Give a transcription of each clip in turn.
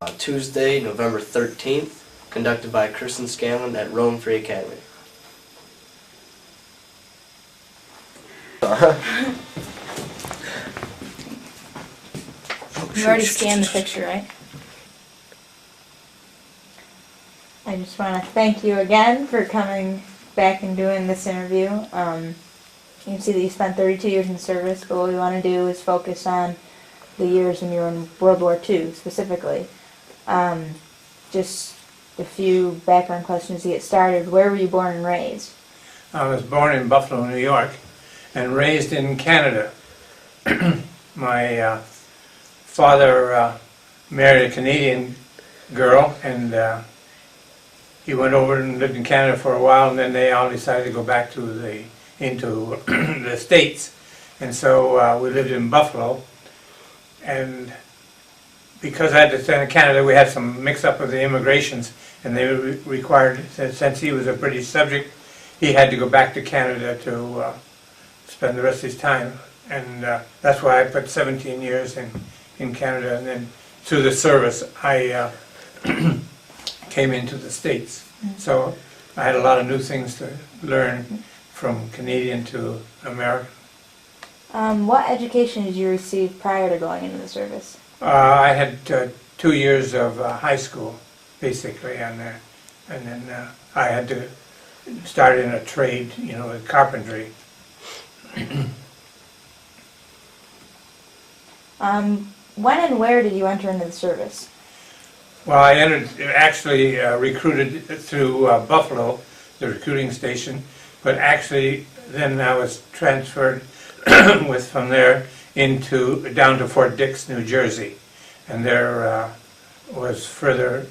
Tuesday, November 13th, conducted by Kristen Scanlon at Rome Free Academy. You already scanned the picture, right? I just want to thank you again for coming back and doing this interview. You can see that you spent 32 years in service, but what we want to do is focus on the years when you were in World War II specifically. Just a few background questions to get started. Where were you born and raised? I was born in Buffalo, New York, and raised in Canada. My father married a Canadian girl, and he went over and lived in Canada for a while, and then they all decided to go back to into the States. And so we lived in Buffalo, and because I had to stay in Canada, we had some mix-up with the immigrations, and they required, since he was a British subject, he had to go back to Canada to spend the rest of his time. And that's why I put 17 years in Canada, and then through the service I came into the States. So I had a lot of new things to learn from Canadian to American. What education did you receive prior to going into the service? I had 2 years of high school, basically, and then I had to start in a trade, carpentry. When and where did you enter into the service? Well, I actually recruited through Buffalo, the recruiting station, but actually then I was transferred from there down to Fort Dix, New Jersey, and there was further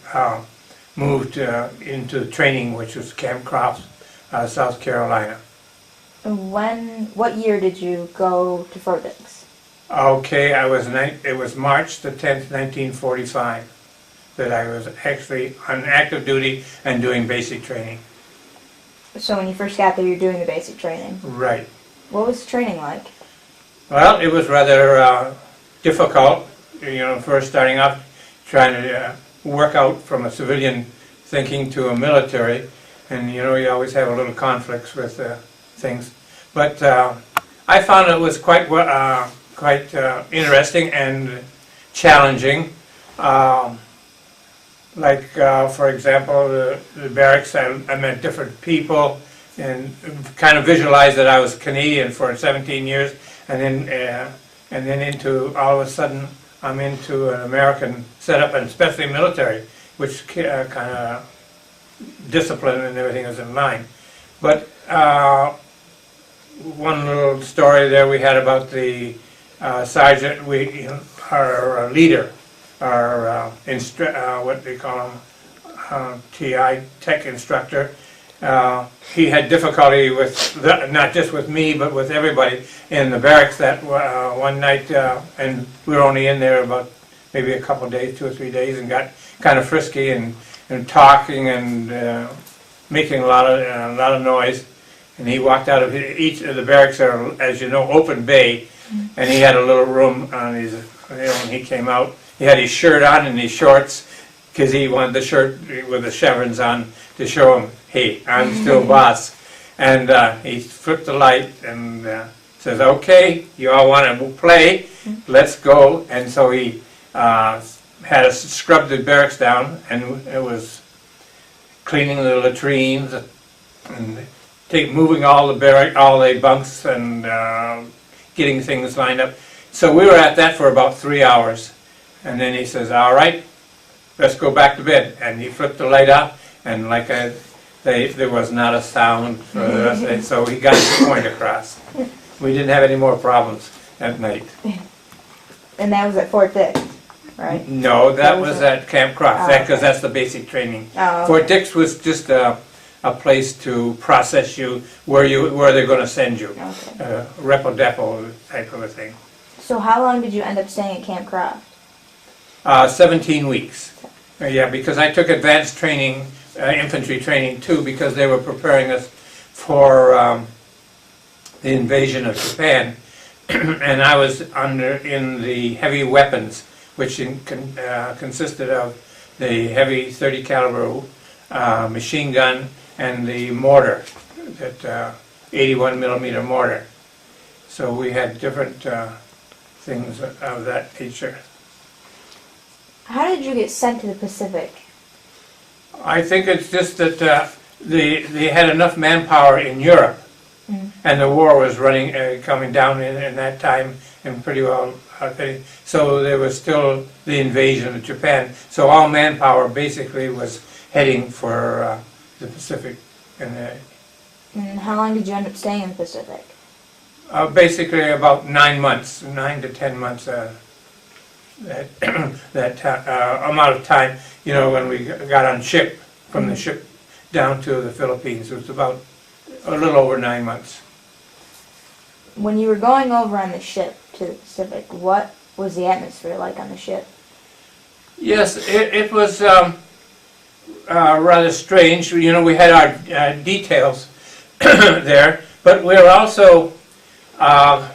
moved into training, which was Camp Croft, South Carolina. What year did you go to Fort Dix? Okay, it was March the 10th, 1945, that I was actually on active duty and doing basic training. So when you first got there, you were doing the basic training? Right. What was the training like? Well, it was rather difficult, first starting off, trying to work out from a civilian thinking to a military, and you always have a little conflicts with things. But I found it was quite interesting and challenging. For example, the barracks, I met different people and kind of visualized that I was Canadian for 17 years, and then into all of a sudden I'm into an American setup, and especially military, which kind of discipline and everything is in line. But one little story there we had about the sergeant, our leader, our what they call him, TI, tech instructor. He had difficulty with, not just with me, but with everybody in the barracks that one night, and we were only in there about maybe a couple of days, 2 or 3 days, and got kind of frisky and talking and making a lot of noise. And he walked out of each of the barracks are, as you know, open bay, and he had a little room on his, when he came out. He had his shirt on and his shorts, because he wanted the shirt with the chevrons on to show him, hey, I'm still boss. And he flipped the light and says, okay, you all want to play, let's go. And so he had us scrub the barracks down, and it was cleaning the latrines and moving all the bunks and getting things lined up. So we were at that for about 3 hours. And then he says, all right, let's go back to bed. And he flipped the light up, and there was not a sound for the rest of it, so he got his point across. We didn't have any more problems at night. And that was at Fort Dix, right? No, that was at Camp Croft, because that's the basic training. Oh, okay. Fort Dix was just a place to process you where they're going to send you. Okay. Repo depot type of a thing. So how long did you end up staying at Camp Croft? 17 weeks. Yeah, because I took advanced training, infantry training too, because they were preparing us for the invasion of Japan. And I was in the heavy weapons, which consisted of the heavy 30 caliber machine gun and the mortar, that 81 millimeter mortar. So we had different things of that nature. How did you get sent to the Pacific? I think it's just that they had enough manpower in Europe, and the war was coming down in that time, and pretty well. So there was still the invasion of Japan. So all manpower basically was heading for the Pacific. And how long did you end up staying in the Pacific? Basically about 9 months, 9 to 10 months. That amount of time, you know, when we got on ship, from the ship down to the Philippines, it was about a little over 9 months. When you were going over on the ship to the Pacific, what was the atmosphere like on the ship? Yes, it was rather strange. You know, we had our details there, but we were also, I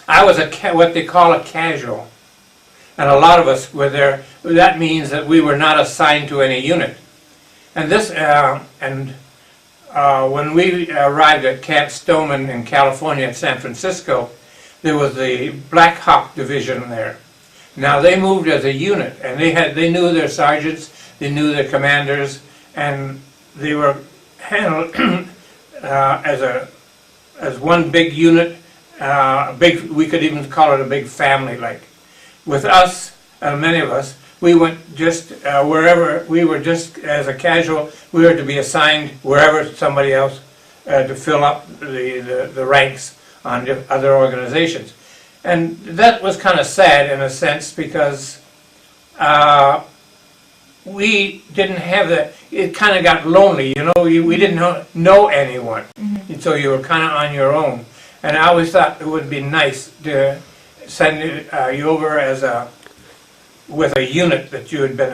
was what they call a casual. And a lot of us were there. That means that we were not assigned to any unit. And this, when we arrived at Camp Stoneman in California at San Francisco, there was the Black Hawk Division there. Now they moved as a unit, and they knew their sergeants, they knew their commanders, and they were handled as one big unit. We could even call it a big family, like. With us, many of us, we went just wherever, we were just as a casual, we were to be assigned wherever somebody else to fill up the ranks on other organizations. And that was kind of sad in a sense, because we didn't have that, it kind of got lonely, you know, we didn't know anyone. And so you were kind of on your own. And I always thought it would be nice to send you over as with a unit that you had been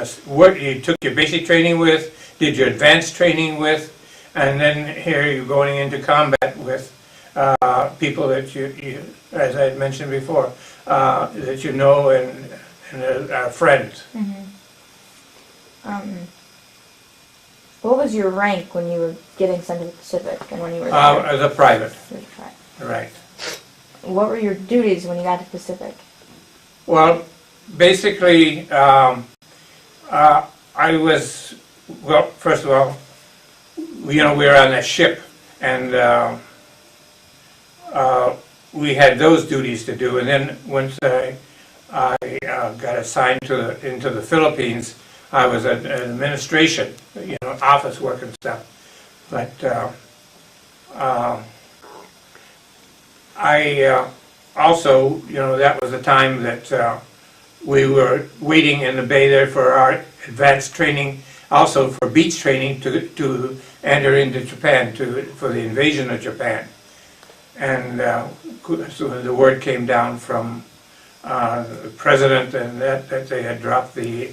you took your basic training with, did your advanced training with, and then here you're going into combat with people that you, as I had mentioned before, that you know and are friends. What was your rank when you were getting sent to the Pacific and when you were there? As a private. Right. What were your duties when you got to the Pacific? Well, basically, I was, well, first of all, you know, we were on that ship, and we had those duties to do. And then once I got assigned into the Philippines, I was at administration, you know, office work and stuff. But I also, you know, that was the time that we were waiting in the bay there for our advanced training, also for beach training to enter into Japan, for the invasion of Japan. And so the word came down from the president and that they had dropped the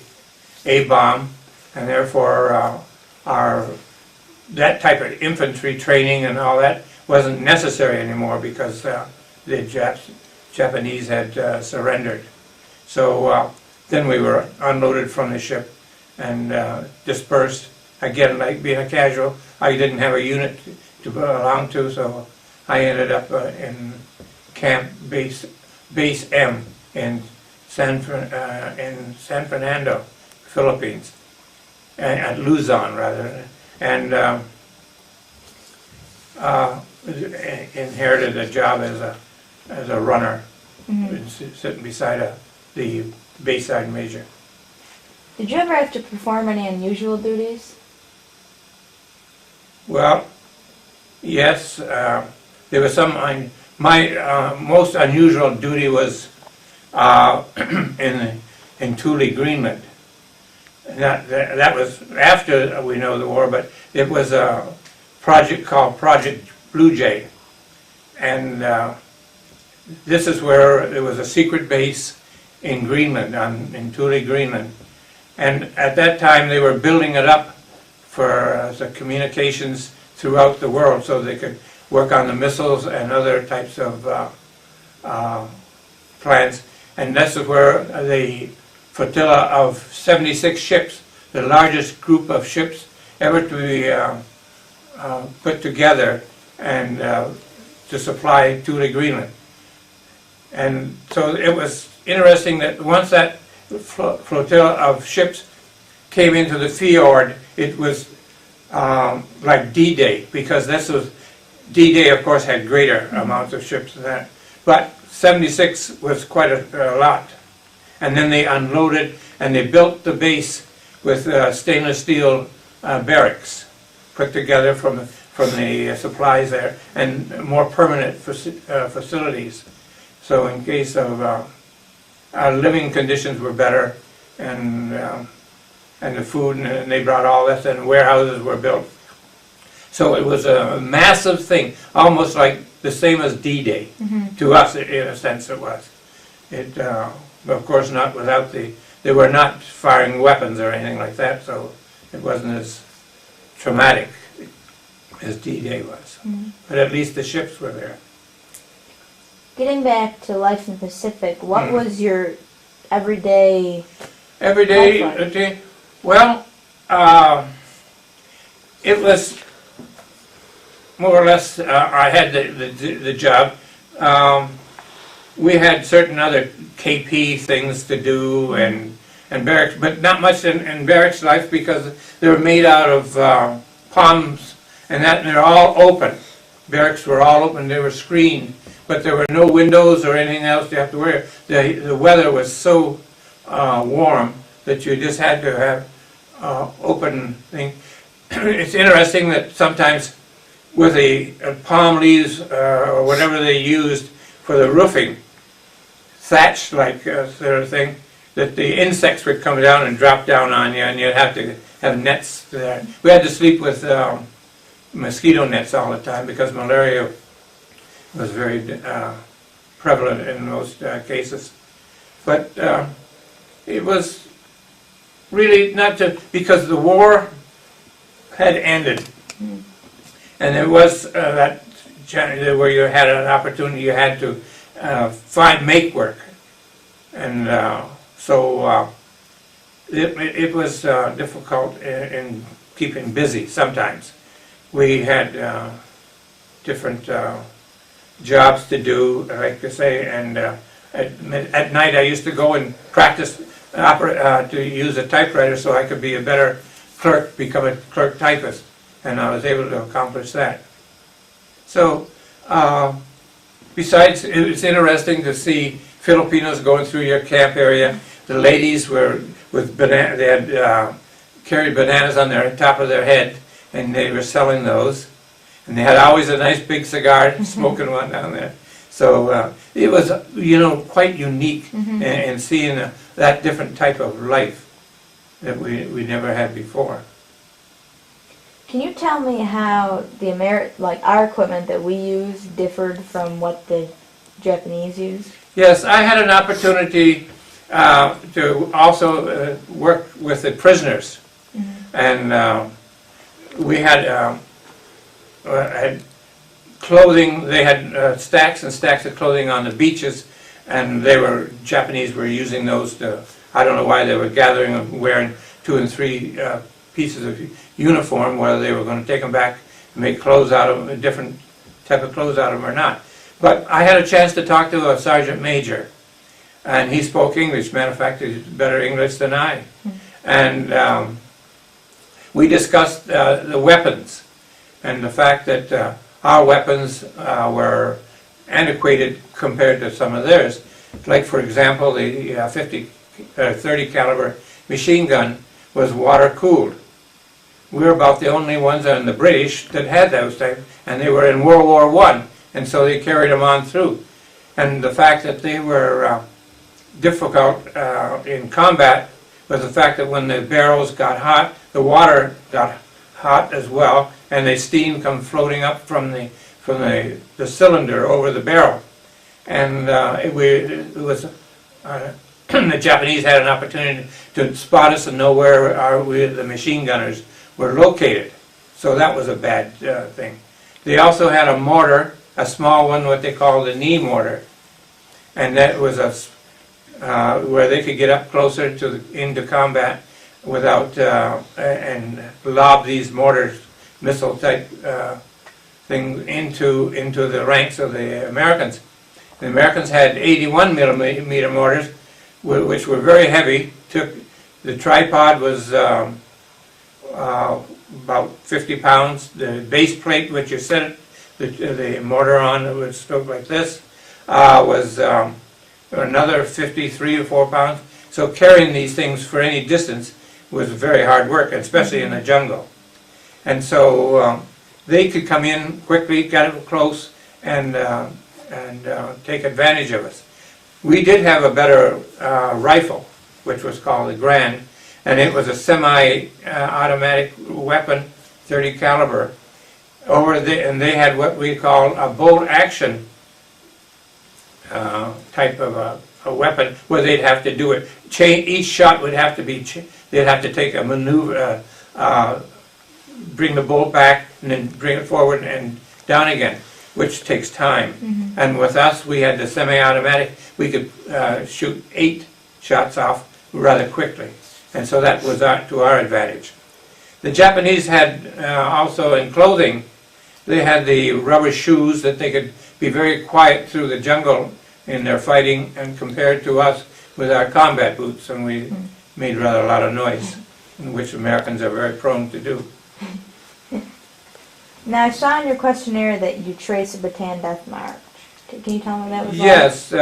A-bomb, and therefore that type of infantry training and all that wasn't necessary anymore, because the Japanese had surrendered. So then we were unloaded from the ship and dispersed. Again, like being a casual, I didn't have a unit to belong to, so I ended up in Camp Base M in San Fernando, Philippines, at Luzon rather, and inherited a job as a runner, sitting beside the Bayside Major. Did you ever have to perform any unusual duties? Well, yes. There was some. My most unusual duty was in Thule, Greenland. That was after we know the war, but it was a project called Project Blue Jay, and this is where there was a secret base in Greenland, in Thule, Greenland, and at that time they were building it up for the communications throughout the world, so they could work on the missiles and other types of plans. And this is where the flotilla of 76 ships, the largest group of ships ever to be put together and to supply to the Greenland. And so it was interesting that once that flotilla of ships came into the fjord, it was like D-Day, because this was, D-Day of course had greater amounts of ships than that, but 76 was quite a lot. And then they unloaded and they built the base with stainless steel barracks put together from the supplies there, and more permanent facilities. So in case of our living conditions were better, and the food, and they brought all this, and warehouses were built. So it was a massive thing, almost like the same as D-Day. To us, in a sense, it was. It, of course, not without they were not firing weapons or anything like that, so it wasn't as traumatic as D-Day was. But at least the ships were there. Getting back to life in the Pacific, what was your everyday? Everyday, well, it was more or less. I had the job. We had certain other KP things to do and barracks, but not much in barracks life, because they were made out of palms, and they're all open. Barracks were all open. They were screened, but there were no windows or anything else you have to wear. The weather was so warm that you just had to have open thing. It's interesting that sometimes with the palm leaves or whatever they used for the roofing, thatch-like sort of thing, that the insects would come down and drop down on you, and you'd have to have nets there. We had to sleep with mosquito nets all the time, because malaria was very prevalent in most cases. But it was really not because the war had ended, and there was that where you had an opportunity, you had to make work, and so it was difficult in keeping busy. Sometimes we had different jobs to do, like I say, and at night I used to go and practice to use a typewriter so I could be a better clerk, become a clerk typist, and I was able to accomplish that. So besides, it's interesting to see Filipinos going through your camp area. The ladies were with banana, they had carried bananas on their top of their head, and they were selling those. And they had always a nice big cigar, smoking one down there. So it was, quite unique in seeing that different type of life that we never had before. Can you tell me how our equipment that we use differed from what the Japanese used? Yes, I had an opportunity to also work with the prisoners, and we had clothing. They had stacks and stacks of clothing on the beaches, and Japanese were using those to, I don't know why they were gathering and wearing 2 and 3 pieces of uniform, whether they were going to take them back and make clothes out of them, a different type of clothes out of them or not. But I had a chance to talk to a sergeant major, and he spoke English. Matter of fact, he's better English than I. And we discussed the weapons, and the fact that our weapons were antiquated compared to some of theirs. Like, for example, the 30 caliber machine gun was water cooled. We were about the only ones in the British that had those types, and they were in World War I, and so they carried them on through. And the fact that they were difficult in combat was the fact that when the barrels got hot, the water got hot as well, and the steam come floating up from the cylinder over the barrel. And it was the Japanese had an opportunity to spot us and know where the machine gunners were located. So that was a bad thing. They also had a mortar, a small one, what they call the knee mortar, and that was where they could get up closer to into combat without and lob these mortars, missile type thing into the ranks of the Americans. The Americans had 81 millimeter mortars, which were very heavy. The tripod was about 50 pounds. The base plate, which you set the mortar on, it was stroke like this, was another 53 or 4 pounds. So carrying these things for any distance was very hard work, especially in the jungle. And so they could come in quickly, get up close, and take advantage of us. We did have a better rifle, which was called the Grand, and it was a semi-automatic weapon, 30 caliber. And they had what we call a bolt action type of a weapon, where they'd have to do it. Each shot would have to be, they'd have to take a maneuver, bring the bolt back, and then bring it forward and down again, which takes time. Mm-hmm. And with us, we had the semi-automatic. We could shoot 8 shots off rather quickly, and so that was to our advantage. The Japanese had also in clothing, they had the rubber shoes that they could be very quiet through the jungle in their fighting, and compared to us with our combat boots, and we made rather a lot of noise, which Americans are very prone to do. Now, I saw in your questionnaire that you trace a Bataan death march. Can you tell me what that was like? Yes,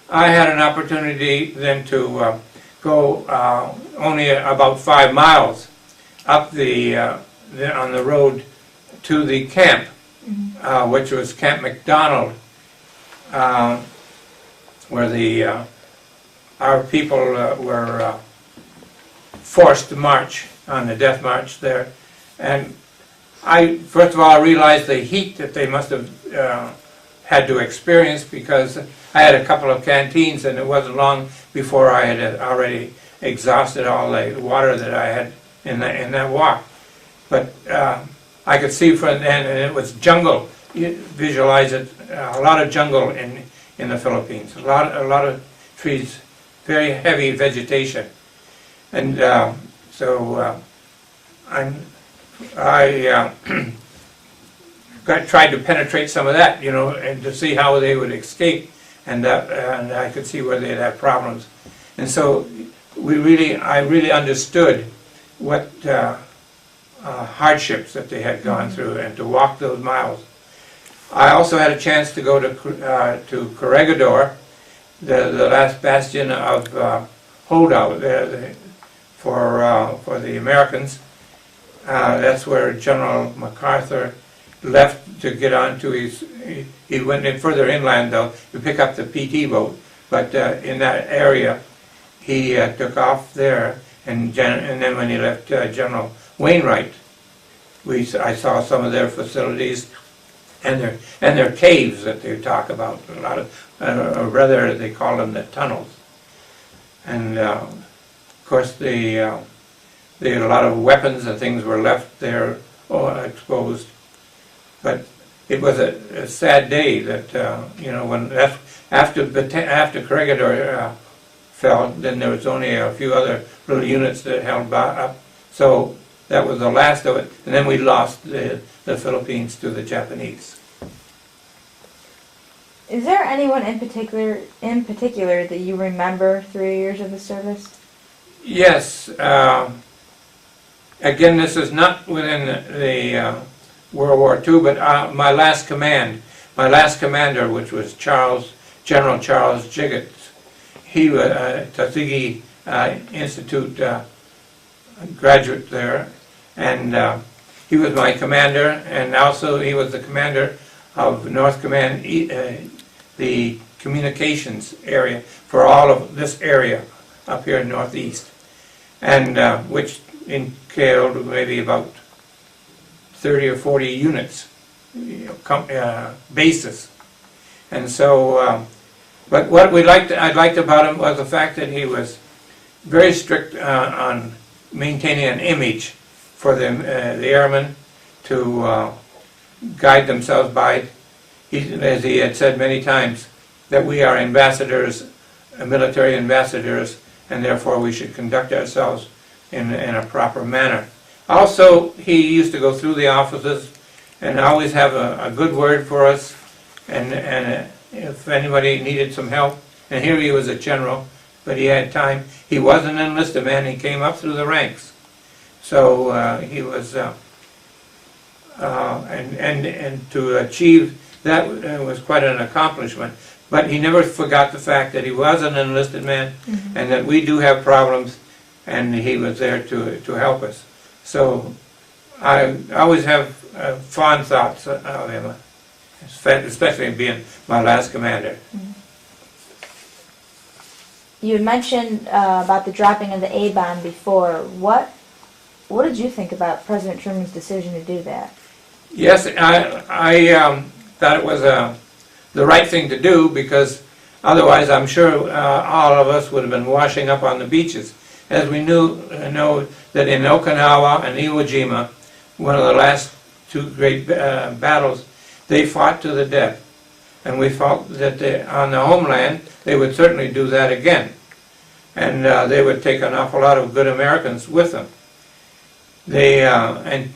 I had an opportunity then to go only about 5 miles up on the road to the camp, which was Camp McDonald, where our people were forced to march on the death march there. And first of all, I realized the heat that they must have had to experience, because I had a couple of canteens, and it wasn't long before I had already exhausted all the water that I had in that walk. But I could see from then, and it was jungle. You visualize it, a lot of jungle in the Philippines, a lot of trees, very heavy vegetation, and so I tried to penetrate some of that, and to see how they would escape, and I could see where they'd have problems, and so I really understood what hardships that they had gone through, and to walk those miles. I also had a chance to go to Corregidor, the last bastion of holdout for the Americans. That's where General MacArthur left to get on to he went in further inland though to pick up the PT boat, but in that area he took off there, and then when he left General Wainwright, I saw some of their facilities and their caves that they talk about, a lot of, or rather they call them the tunnels. And of course they had a lot of weapons and things were left there exposed. But it was a sad day that when after Corregidor fell, then there was only a few other little units that held up. So that was the last of it, and then we lost the Philippines to the Japanese. Is there anyone in particular that you remember through your years of the service? Yes. Again, this is not within the World War II, but my last commander, which was General Charles Jiggett, he was a Tuskegee Institute graduate there, and he was my commander, and also he was the commander of North Command, the communications area for all of this area up here in Northeast, and which entailed maybe about 30 or 40 units, bases. And so, but what I liked about him was the fact that he was very strict on maintaining an image for the airmen to guide themselves by. As he had said many times, that we are ambassadors military ambassadors, and therefore we should conduct ourselves in a proper manner. Also, he used to go through the offices and always have a good word for us, and if anybody needed some help, and here he was a general, but he had time. He was an enlisted man. He came up through the ranks, so he was, and to achieve that was quite an accomplishment. But he never forgot the fact that he was an enlisted man, and that we do have problems, and he was there to help us. So I always have fond thoughts of him, especially being my last commander. You had mentioned about the dropping of the A-bomb before. What did you think about President Truman's decision to do that? Yes, I thought it was the right thing to do, because otherwise I'm sure all of us would have been washing up on the beaches. As we know that in Okinawa and Iwo Jima, one of the last two great battles, they fought to the death. And we felt that on the homeland, they would certainly do that again. And they would take an awful lot of good Americans with them. And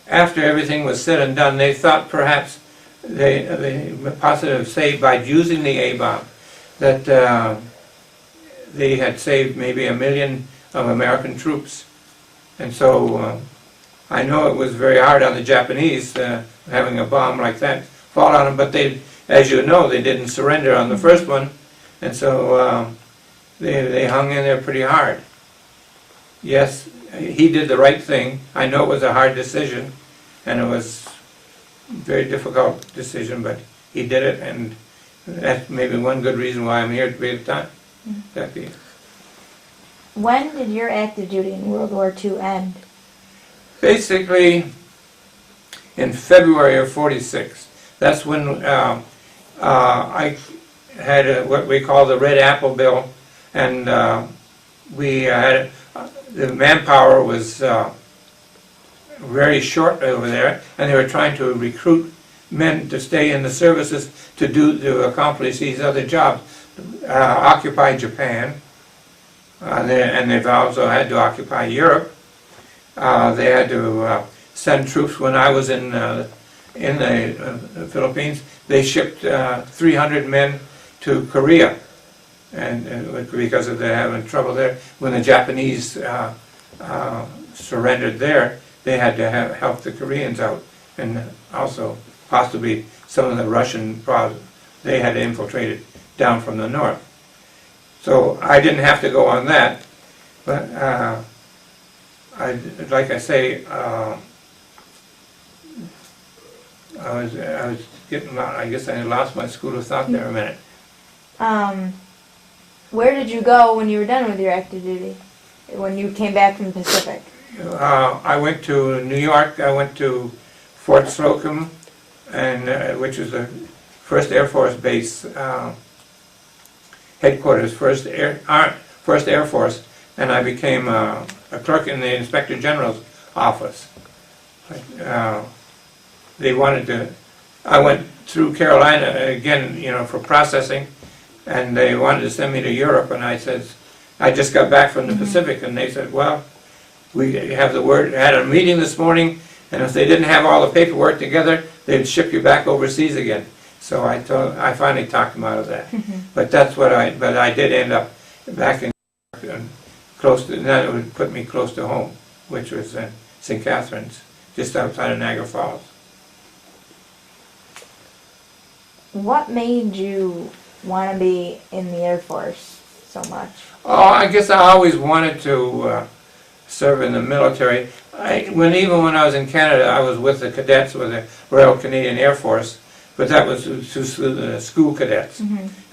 after everything was said and done, they thought perhaps they possibly have saved, by using the A-bomb, that they had saved maybe 1 million of American troops. And so I know it was very hard on the Japanese having a bomb like that fall on them, but they, as you know, they didn't surrender on the first one, and so they hung in there pretty hard. Yes, he did the right thing. I know it was a hard decision, and it was a very difficult decision, but he did it, and that's maybe one good reason why I'm here to be at the time. When did your active duty in World War II end? Basically, in February of '46. That's when I had what we call the Red Apple Bill, and we had the manpower was very short over there, and they were trying to recruit men to stay in the services to accomplish these other jobs. Occupy Japan, and they've also had to occupy Europe. They had to send troops. When I was in the Philippines, they shipped 300 men to Korea, and because of their having trouble there. When the Japanese surrendered there, they had to help the Koreans out, and also possibly some of the Russian they had infiltrated down from the north. So I didn't have to go on that, but like I say, I was getting. I guess I lost my school of thought there a minute. Where did you go when you were done with your active duty? When you came back from the Pacific? I went to New York. I went to Fort Slocum, and which is the 1st Air Force Base headquarters, 1st Air Force, and I became a clerk in the Inspector General's office. They wanted to. I went through Carolina again, for processing, and they wanted to send me to Europe, and I said, I just got back from the Pacific, and they said, well, we have the word. Had a meeting this morning, and if they didn't have all the paperwork together, they'd ship you back overseas again. So I finally talked them out of that. But that's what but I did end up back in close to, and that would put me close to home, which was St. Catharines, just outside of Niagara Falls. What made you want to be in the Air Force so much? Oh, I guess I always wanted to serve in the military. Even when I was in Canada, I was with the cadets with the Royal Canadian Air Force, but that was to school cadets.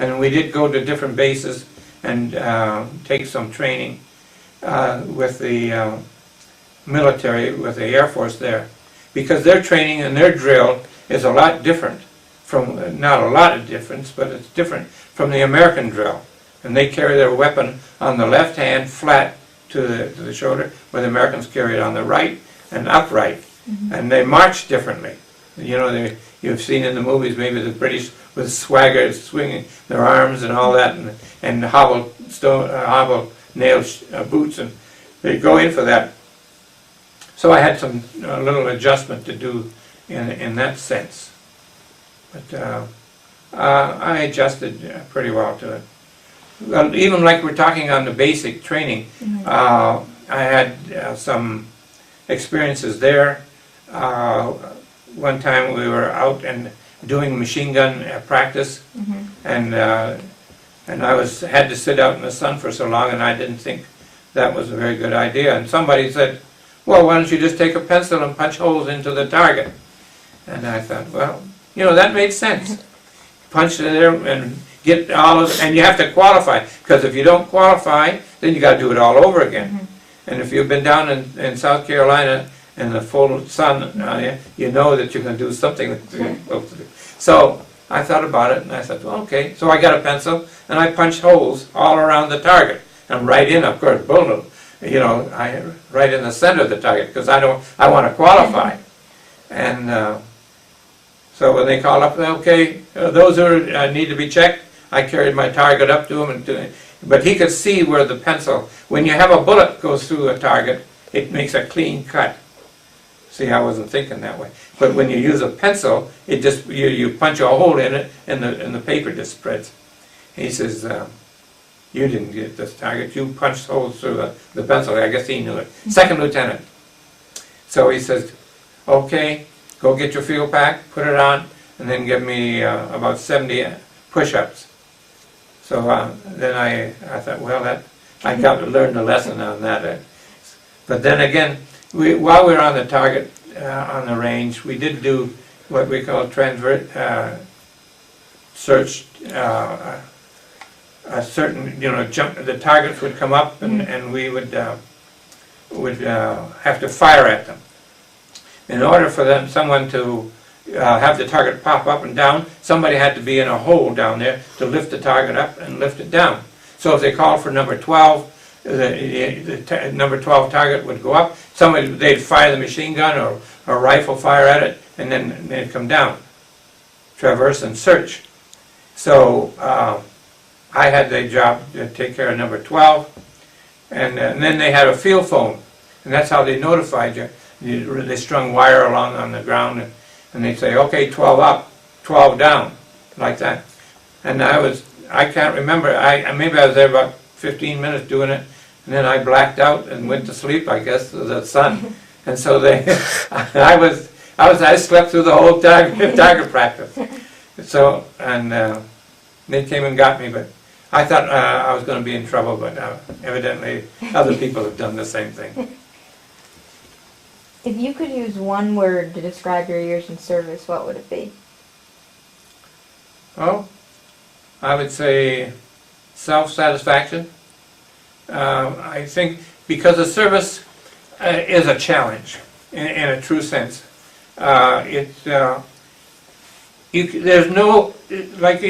And we did go to different bases and take some training with the military, with the Air Force there, because their training and their drill is a lot different from, not a lot of difference, but it's different from the American drill. And they carry their weapon on the left hand flat to the shoulder, where the Americans carry it on the right and upright. And they march differently. you've seen in the movies, maybe the British with swagger, swinging their arms and all that, and hobble nail boots, and they go in for that. So I had some little adjustment to do in that sense, but I adjusted pretty well to it. Even like we're talking on the basic training, I had some experiences there. One time we were out and doing machine gun practice, and I had to sit out in the sun for so long, and I didn't think that was a very good idea. And somebody said, "Well, why don't you just take a pencil and punch holes into the target?" And I thought, well, you know, that made sense. Punch it there and get all of it, and you have to qualify, because if you don't qualify, then you got to do it all over again. And if you've been down in South Carolina in the full sun, you know that you're going to do something that you're supposed to do. So I thought about it, and I said, well, okay. So I got a pencil, and I punched holes all around the target. And right in, of course, boom, you know, right in the center of the target, because I want to qualify. And so when they called up, okay, those who need to be checked, I carried my target up to him, but he could see where the pencil, when you have a bullet goes through a target, it makes a clean cut. See, I wasn't thinking that way. But when you use a pencil, it just, you punch a hole in it, and the paper just spreads. He says, you didn't get this target, you punched holes through the pencil. I guess he knew it. Second lieutenant. So he says, okay, go get your field pack, put it on, and then give me about 70 push-ups. So then I thought, well, I got to learn the lesson on that. But then again, while we were on the target, on the range, we did do what we call search. A certain, you know, the targets would come up, and we would have to fire at them. In order for someone to have the target pop up and down, somebody had to be in a hole down there to lift the target up and lift it down. So if they called for number 12, the number 12 target would go up. They'd fire the machine gun or a rifle fire at it, and then they'd come down, traverse and search. So I had the job to take care of number 12, and then they had a field phone, and that's how they notified you. They strung wire along on the ground, and they'd say, okay, 12 up, 12 down, like that. And I can't remember, maybe I was there about 15 minutes doing it, and then I blacked out and went to sleep, I guess, to the sun. And so I slept through the whole target practice. So, and they came and got me, but I thought I was going to be in trouble, but evidently other people have done the same thing. If you could use one word to describe your years in service, what would it be? Well, I would say self-satisfaction. I think because the service is a challenge in a true sense. There's no, like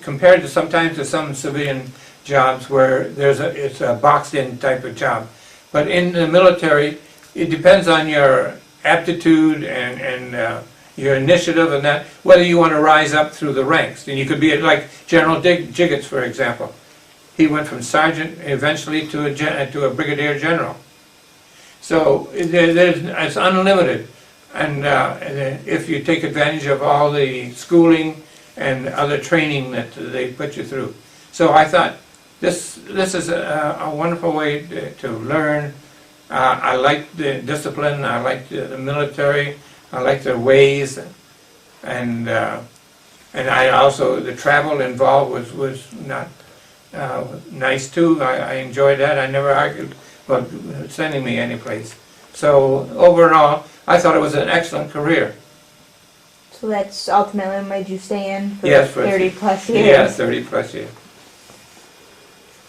compared to sometimes to some civilian jobs where it's a boxed-in type of job. But in the military, it depends on your aptitude and your initiative and that, whether you want to rise up through the ranks. And you could be like General Jiggets, for example. He went from sergeant eventually to a brigadier general. So it's unlimited. And if you take advantage of all the schooling and other training that they put you through. So I thought, this is a wonderful way to learn. I like the discipline, I like the military, I like their ways, and I also, the travel involved was not nice too. I enjoyed that. I never argued about sending me anyplace. So overall, I thought it was an excellent career. So that's ultimately what made you stay in for Yes, 30 plus years? Yeah, 30 plus years.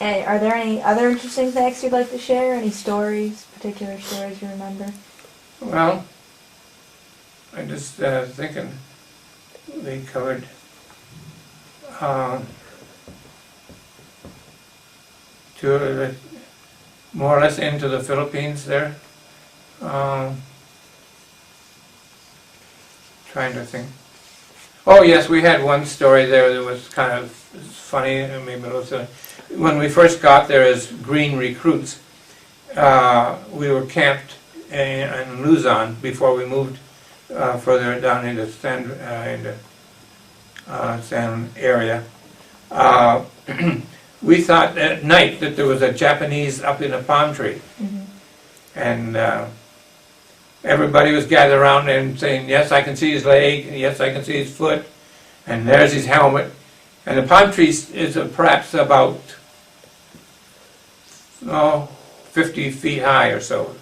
And are there any other interesting facts you'd like to share? Any stories, particular stories you remember? Well, I'm just thinking they covered more or less into the Philippines there. Trying to think. Oh, yes, we had one story there that was kind of funny, maybe a little silly. When we first got there as green recruits, we were camped in Luzon before we moved further down into San area. We thought at night that there was a Japanese up in a palm tree. Mm-hmm. And everybody was gathered around and saying, yes, I can see his leg, and yes, I can see his foot, and there's his helmet. And the palm tree is perhaps about 50 feet high or so.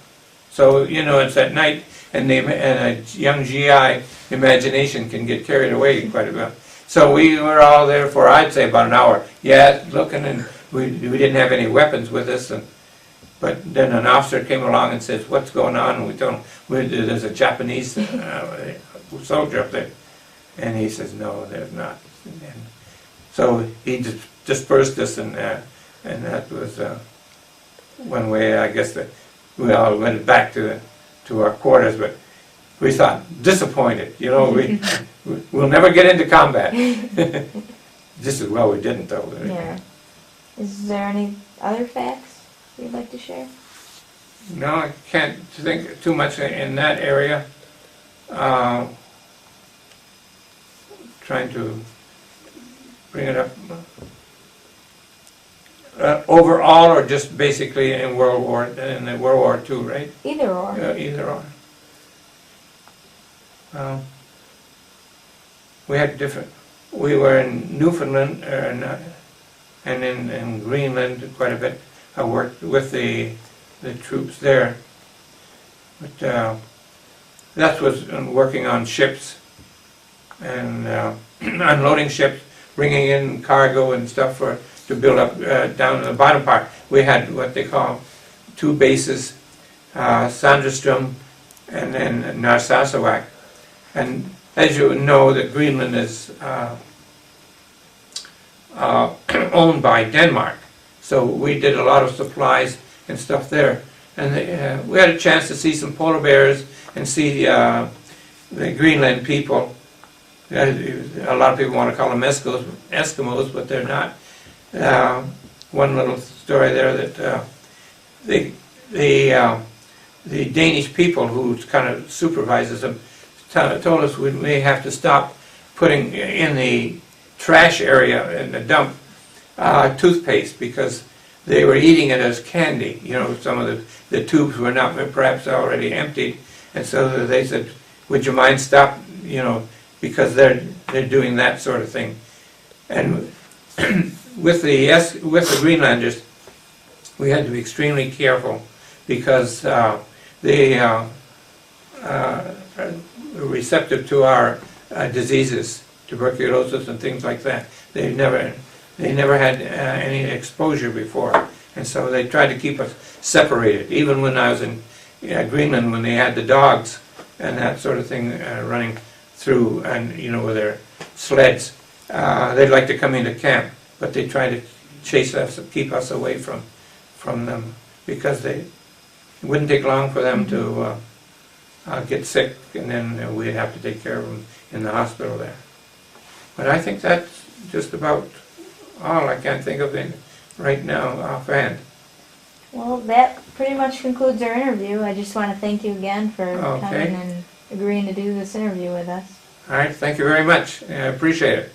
So, you know, it's at night, and a young GI imagination can get carried away quite a bit. So we were all there for, I'd say, about an hour. Yeah, looking, and we didn't have any weapons with us. But then an officer came along and says, what's going on? And we told him, there's a Japanese soldier up there. And he says, no, there's not. And so he dispersed us, and that was one way, I guess, that we all went back to our quarters. But we thought, disappointed, you know, we'll never get into combat. Just as well we didn't, though. Yeah. Is there any other facts you'd like to share? No, I can't think too much in that area. Trying to bring it up. Overall, or just basically in World War II, right? Either or. Either or. We had different. We were in Newfoundland and in Greenland quite a bit. I worked with the troops there, but that was working on ships and unloading ships, bringing in cargo and stuff to build up down in the bottom part. We had what they call two bases, Sandrestrom and then Narsarsuaq. And as you know, that Greenland is owned by Denmark. So we did a lot of supplies and stuff there. And we had a chance to see some polar bears and see the Greenland people. A lot of people want to call them Eskimos, but they're not. One little story there that the Danish people who kind of supervises them told us we may have to stop putting in the trash area in the dump toothpaste because they were eating it as candy. You know, some of the tubes were not perhaps already emptied, and so they said, "Would you mind stop?" You know, because they're doing that sort of thing. And with the Greenlanders, we had to be extremely careful because they are receptive to our diseases, tuberculosis and things like that. They never had any exposure before, and so they tried to keep us separated. Even when I was in Greenland, when they had the dogs and that sort of thing running through, and you know, with their sleds, they'd like to come into camp, but they try to chase us, keep us away from them, because it wouldn't take long for them to get sick, and then we'd have to take care of them in the hospital there. But I think that's just about all I can think of right now offhand. Well, that pretty much concludes our interview. I just want to thank you again for coming and agreeing to do this interview with us. All right, thank you very much. I appreciate it.